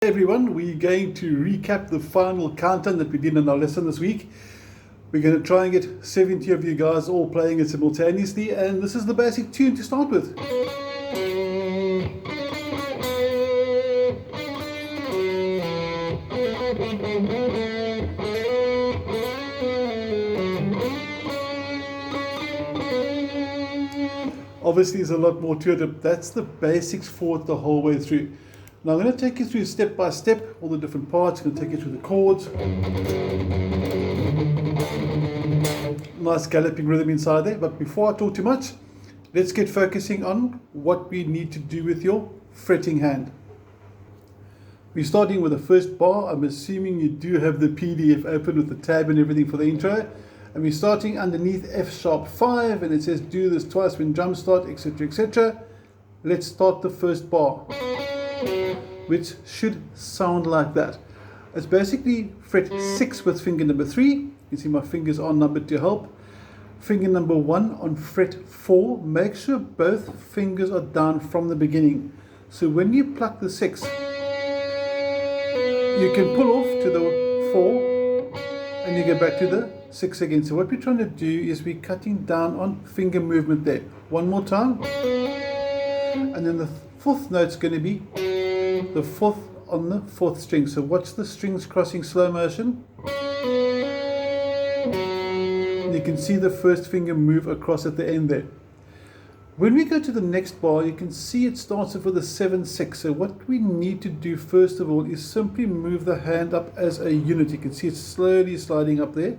Hey everyone, we're going to recap the final countdown that we did in our lesson this week. We're going to try and get 70 of you guys all playing it simultaneously, and this is the basic tune to start with. Obviously there's a lot more to it, but that's the basics for it the whole way through. Now I'm going to take you through step by step, all the different parts. I'm going to take you through the chords. Nice galloping rhythm inside there, but before I talk too much, let's get focusing on what we need to do with your fretting hand. We're starting with the first bar. I'm assuming you do have the PDF open with the tab and everything for the intro. And we're starting underneath F sharp 5, and it says do this twice when drum start, etc, etc. Let's start the first bar, which should sound like that. It's basically fret 6 with finger number 3. You can see my fingers are numbered to help. Finger number 1 on fret 4. Make sure both fingers are down from the beginning. So when you pluck the 6, you can pull off to the 4 and you go back to the 6 again. So what we're trying to do is we're cutting down on finger movement there. One more time. And then the fourth note's going to be the 4th on the 4th string. So watch the strings crossing slow motion. You can see the first finger move across at the end there. When we go to the next bar, you can see it starts off with a 7-6. So what we need to do first of all is simply move the hand up as a unit. You can see it's slowly sliding up there.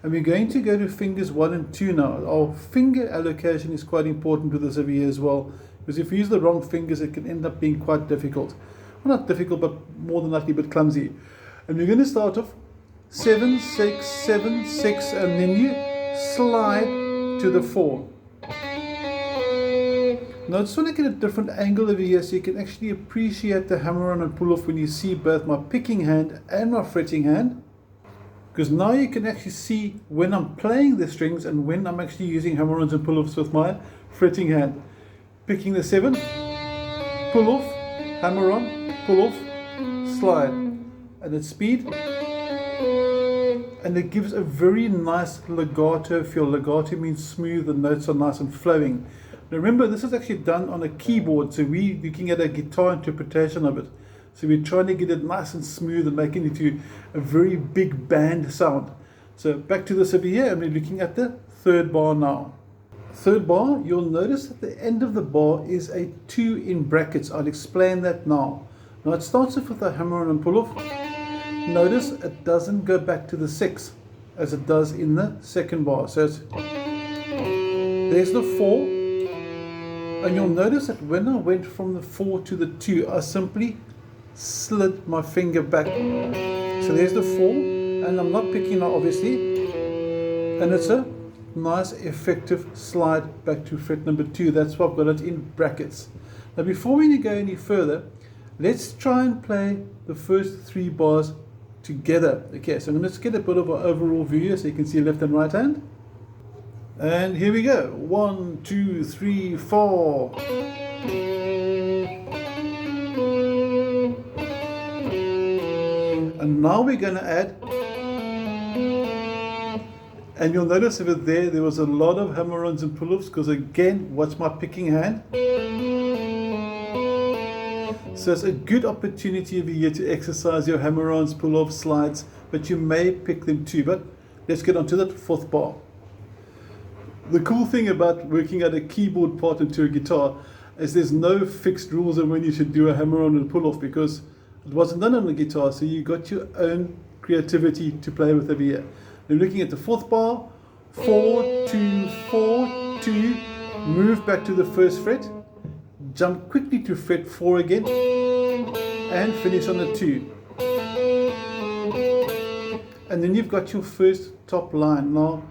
And we're going to go to fingers 1 and 2 now. Our finger allocation is quite important with this over here as well, because if you use the wrong fingers, it can end up being quite difficult. Well, not difficult, but more than likely a bit clumsy. And we're going to start off 7, 6, 7, 6, and then you slide to the 4. Now I just want to get a different angle over here so you can actually appreciate the hammer on and pull off when you see both my picking hand and my fretting hand. Because now you can actually see when I'm playing the strings and when I'm actually using hammer-ons and pull-offs with my fretting hand. Picking the 7, pull off, hammer on, pull off, slide. And it's speed. And it gives a very nice legato feel. Legato means smooth, the notes are nice and flowing. Now remember, this is actually done on a keyboard, so we're looking at a guitar interpretation of it. So we're trying to get it nice and smooth and making it into a very big band sound. So back to this over here, and we're looking at the third bar now. Third bar, you'll notice at the end of the bar is a 2 in brackets. I'll explain that now. Now it starts off with a hammer on and pull off. Notice it doesn't go back to the 6 as it does in the second bar. So it's, there's the 4, and you'll notice that when I went from the 4 to the 2, I simply slid my finger back. So there's the 4, and I'm not picking now obviously, and it's a nice effective slide back to fret number 2. That's why I've got it in brackets. Now before we go any further, let's try and play the first 3 bars together. Okay, so I'm going to get a bit of an overall view so you can see left and right hand. And here we go. 1, 2, 3, 4. And now we're going to add, and you'll notice over there was a lot of hammer-ons and pull-offs, because again, watch my picking hand. So it's a good opportunity over here to exercise your hammer-ons, pull-offs, slides, but you may pick them too. But let's get on to that 4th bar. The cool thing about working out a keyboard part into a guitar is there's no fixed rules on when you should do a hammer-on and pull-off, because it wasn't done on the guitar, so you got your own creativity to play with over here. Now looking at the 4th bar, 4, 2, 4, 2, move back to the 1st fret, jump quickly to fret 4 again, and finish on the 2. And then you've got your first top line. Now,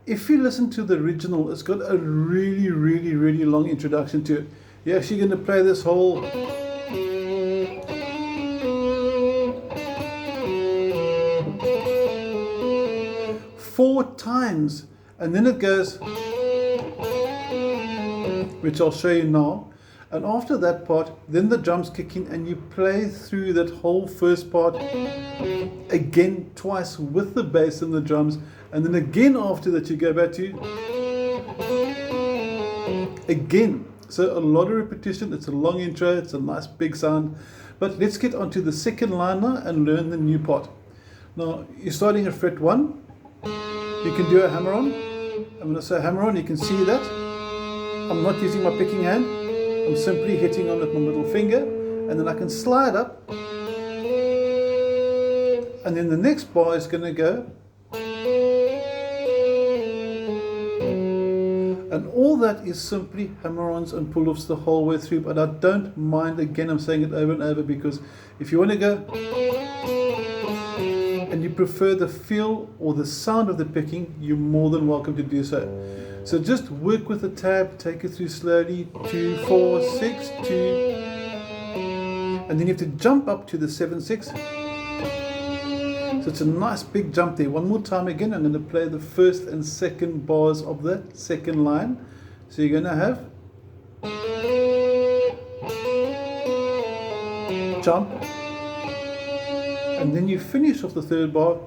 if you listen to the original, it's got a really, really, really long introduction to it. You're actually going to play this whole 4 times, and then it goes, which I'll show you now, And after that part, then the drums kick in and you play through that whole first part again twice with the bass and the drums, and then again after that you go back to again. So a lot of repetition. It's a long intro, it's a nice big sound. But let's get onto the second line now and learn the new part. Now you're starting at fret 1. You can do a hammer on. I'm going to say hammer on, you can see that. I'm not using my picking hand. I'm simply hitting on with my middle finger, and then I can slide up, and then the next bar is going to go, and all that is simply hammer-ons and pull-offs the whole way through. But I don't mind, again I'm saying it over and over, because if you want to go and you prefer the feel or the sound of the picking, you're more than welcome to do so. So just work with the tab, take it through slowly, 2, 4, 6, 2, and then you have to jump up to the 7, 6. So it's a nice big jump there. One more time again, I'm going to play the first and second bars of the second line. So you're going to have jump, and then you finish off the third bar.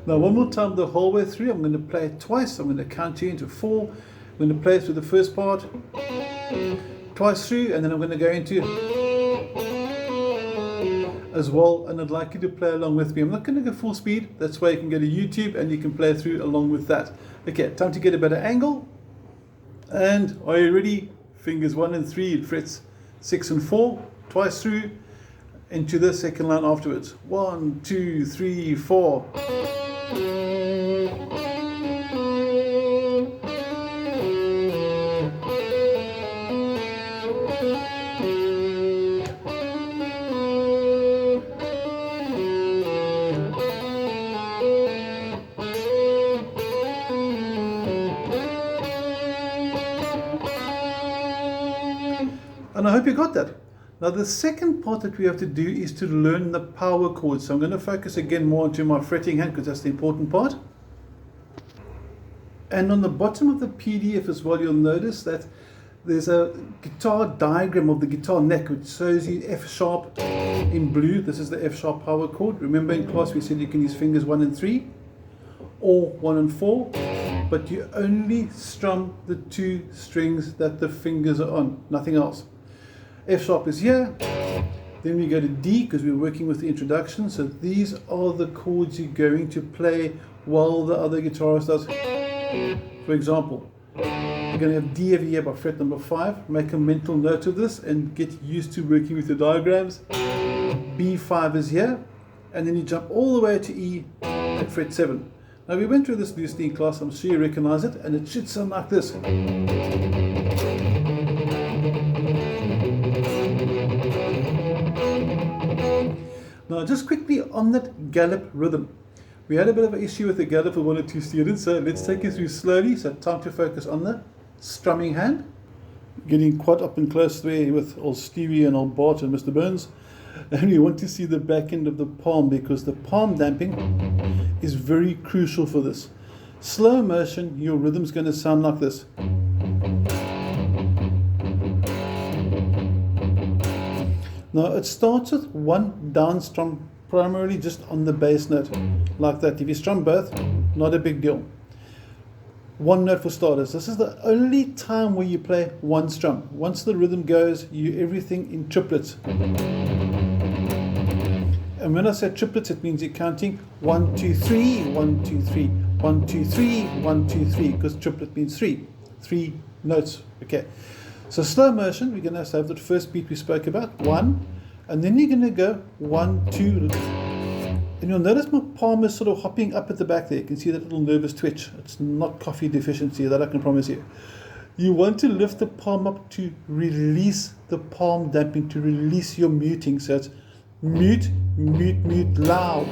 Now one more time the whole way through. I'm going to play it twice. I'm going to count you into 4. I'm going to play through the first part twice through, and then I'm going to go into as well, and I'd like you to play along with me. I'm not going to go full speed. That's why you can go to YouTube and you can play through along with that. Okay, time to get a better angle. And are you ready? Fingers 1 and 3, it frets 6 and 4 twice through into the second line afterwards. 1, 2, 3, 4. And I hope you got that. Now the second part that we have to do is to learn the power chords. So I'm going to focus again more onto my fretting hand, because that's the important part. And on the bottom of the PDF as well, you'll notice that there's a guitar diagram of the guitar neck, which shows you F sharp in blue. This is the F sharp power chord. Remember in class we said you can use fingers 1 and 3 or 1 and 4, but you only strum the 2 strings that the fingers are on, nothing else. F sharp is here, then we go to D because we're working with the introduction. So these are the chords you're going to play while the other guitarist does. For example, you're going to have D over here by fret number 5. Make a mental note of this and get used to working with the diagrams. B5 is here, and then you jump all the way to E at fret 7. Now we went through this loosely in class, I'm sure you recognize it, and it should sound like this. Now just quickly on that gallop rhythm. We had a bit of an issue with the gallop for 1 or 2 students, so let's take it through slowly. So time to focus on the strumming hand. Getting quite up and close there with old Stevie and old Bart and Mr. Burns. And we want to see the back end of the palm, because the palm damping is very crucial for this. Slow motion, your rhythm's going to sound like this. Now it starts with 1 down strum, primarily just on the bass note, like that. If you strum both, not a big deal. 1 note for starters. This is the only time where you play 1 strum. Once the rhythm goes, you everything in triplets. And when I say triplets, it means you're counting 1, 2, 3, 1, 2, 3, 1, 2, 3, 1, 2, 3, because triplet means 3 notes. Okay. So slow motion, we're going to have that first beat we spoke about, 1, and then you're going to go 1, 2, and you'll notice my palm is sort of hopping up at the back there. You can see that little nervous twitch. It's not coffee deficiency, that I can promise you. You want to lift the palm up to release the palm damping, to release your muting. So it's mute, mute, mute, loud.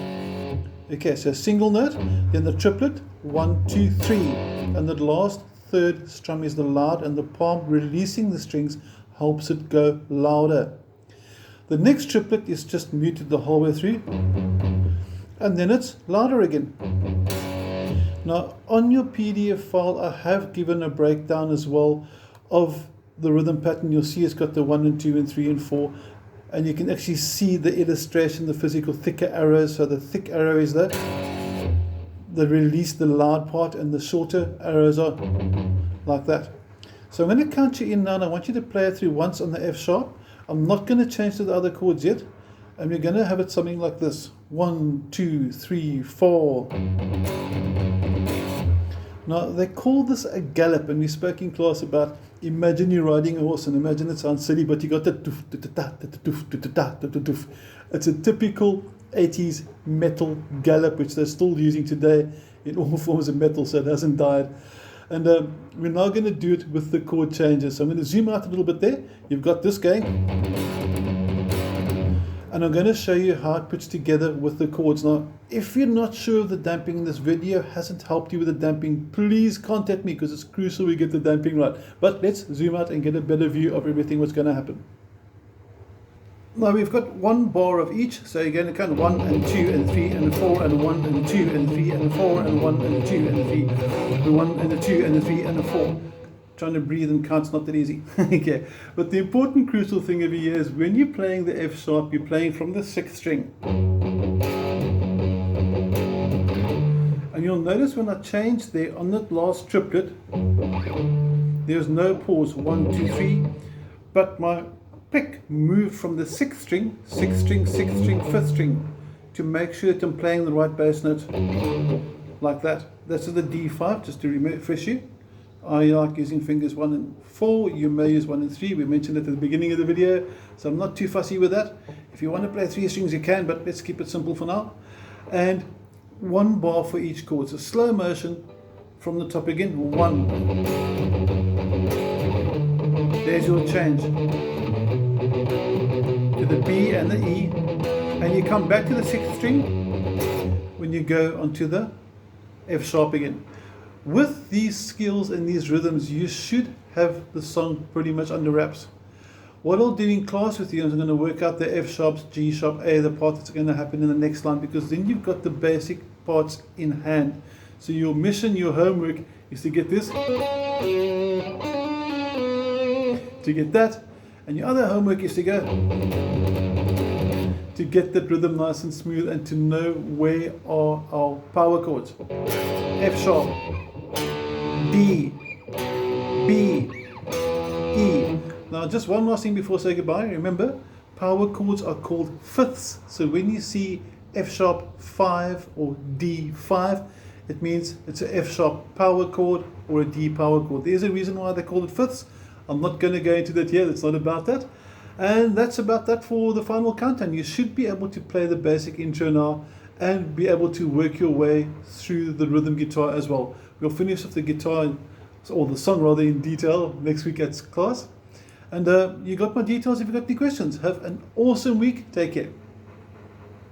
Okay, so single note, then the triplet, 1, 2, 3, and the last third strum is the loud, and the palm releasing the strings helps it go louder. The next triplet is just muted the whole way through, and then it's louder again. Now on your PDF file I have given a breakdown as well of the rhythm pattern, you'll see it's got the 1 and 2 and 3 and 4, and you can actually see the illustration, the physical thicker arrows. So the thick arrow is the release, the loud part, and the shorter arrows are like that. So I'm going to count you in now, and I want you to play it through once on the F sharp. I'm not going to change to the other chords yet, and we're going to have it something like this: 1, 2, 3, 4. Now they call this a gallop, and we spoke in class about imagine you're riding a horse, and imagine it sounds silly, but you got the doof, doof, doof. It's a typical 80s metal gallop, which they're still using today in all forms of metal, so it hasn't died. And we're now going to do it with the chord changes. So I'm going to zoom out a little bit there. You've got this going, and I'm going to show you how it puts together with the chords. Now, if you're not sure of the damping and this video hasn't helped you with the damping, please contact me, because it's crucial we get the damping right. But let's zoom out and get a better view of everything what's going to happen. Now we've got one bar of each, so you're going to count 1 and 2 and 3 and 4 and 1 and 2 and 3 and 4 and 1 and 2 and 3, the 1 and the 2 and the 3 and the 4. Trying to breathe and count's not that easy. Okay, but the important crucial thing over here is when you're playing the F sharp, you're playing from the 6th string. And you'll notice when I change there on that last triplet, there's no pause, 1, 2, 3, but my pick moved from the 6th string, 6th string, 6th string, 5th string, to make sure that I'm playing the right bass note, like that. That's the D5, just to refresh you. I like using fingers 1 and 4, you may use 1 and 3, we mentioned it at the beginning of the video, so I'm not too fussy with that. If you want to play 3 strings you can, but let's keep it simple for now. And 1 bar for each chord, so slow motion from the top again, 1. There's your change to the B and the E, and you come back to the 6th string when you go onto the F sharp again. With these skills and these rhythms, you should have the song pretty much under wraps. What I'll do in class with you is I'm going to work out the F sharps, G sharp, A, the part that's going to happen in the next line, because then you've got the basic parts in hand. So your mission, your homework is to get this, to get that, and your other homework is to go to get that rhythm nice and smooth, and to know where are our power chords. F sharp, D, B, E. Now just one last thing before I say goodbye. Remember, power chords are called fifths. So when you see F sharp 5 or D5, it means it's a F sharp power chord or a D power chord. There's a reason why they call it fifths. I'm not going to go into that here, it's not about that. And that's about that for the final countdown. You should be able to play the basic intro now and be able to work your way through the rhythm guitar as well. We'll finish off the guitar, or the song rather, in detail next week at class. And you got my details if you've got any questions. Have an awesome week. Take care.